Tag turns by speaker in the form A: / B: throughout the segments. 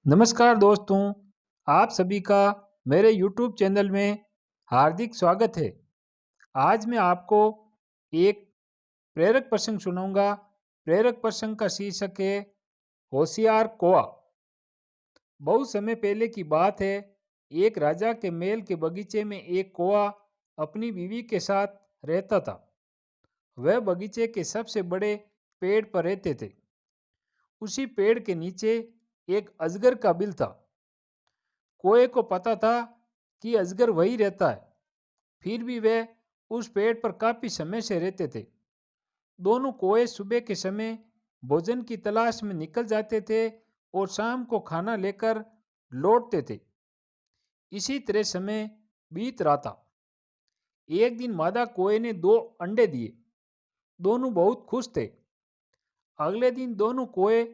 A: नमस्कार दोस्तों, आप सभी का मेरे YouTube चैनल में हार्दिक स्वागत है। आज मैं आपको एक प्रेरक प्रसंग सुनाऊंगा। प्रेरक प्रसंग का शीर्षक है होशियार कौआ। बहुत समय पहले की बात है। एक राजा के महल के बगीचे में एक कौआ अपनी बीवी के साथ रहता था। वह बगीचे के सबसे बड़े पेड़ पर रहते थे। उसी पेड़ के नीचे एक अजगर का बिल था। कोए को पता था कि अजगर वही रहता है, फिर भी वे उस पेड़ पर काफी समय से रहते थे। दोनों कोए सुबह के समय भोजन की तलाश में निकल जाते थे और शाम को खाना लेकर लौटते थे। इसी तरह समय बीत रहा था। एक दिन मादा कोए ने 2 अंडे दिए। दोनों बहुत खुश थे। अगले दिन दोनों कोए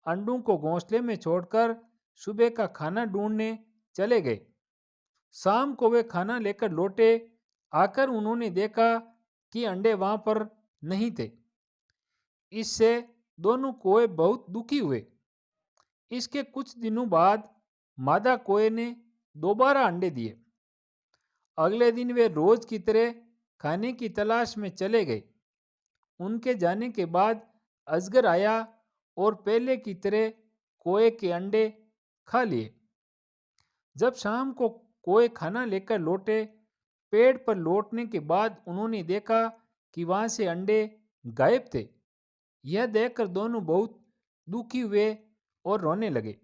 A: अंडों को घोंसले में छोड़कर सुबह का खाना ढूंढने चले गए। शाम को वे खाना लेकर लौटे। आकर उन्होंने देखा कि अंडे वहां पर नहीं थे। इससे दोनों कोए बहुत दुखी हुए। इसके कुछ दिनों बाद मादा कोए ने दोबारा अंडे दिए। अगले दिन वे रोज की तरह खाने की तलाश में चले गए। उनके जाने के बाद अजगर आया और पहले की तरह कोए के अंडे खा लिए। जब शाम को कोए खाना लेकर लौटे, पेड़ पर लौटने के बाद उन्होंने देखा कि वहां से अंडे गायब थे। यह देखकर दोनों बहुत दुखी हुए और रोने लगे।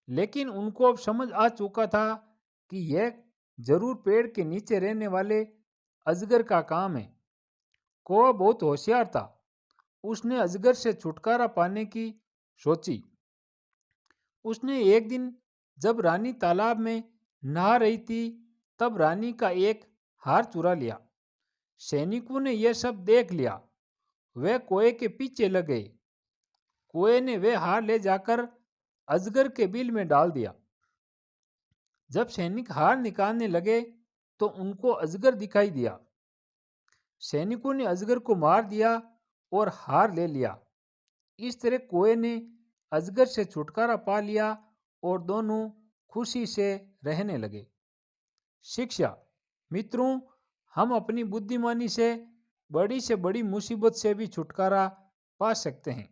A: लेकिन उनको अब समझ आ चुका था कि यह जरूर पेड़ के नीचे रहने वाले अजगर का काम है। कौवा बहुत होशियार था। उसने अजगर से छुटकारा पाने की सोची। उसने एक दिन जब रानी तालाब में नहा रही थी, तब रानी का एक हार चुरा लिया। सैनिकों ने यह सब देख लिया। वे कोए के पीछे लग गए। कोए ने वे हार ले जाकर अजगर के बिल में डाल दिया। जब सैनिक हार निकालने लगे तो उनको अजगर दिखाई दिया। सैनिकों ने अजगर को मार दिया और हार ले लिया। इस तरह कोए ने अजगर से छुटकारा पा लिया और दोनों खुशी से रहने लगे। शिक्षा। मित्रों, हम अपनी बुद्धिमानी से बड़ी मुसीबत से भी छुटकारा पा सकते हैं।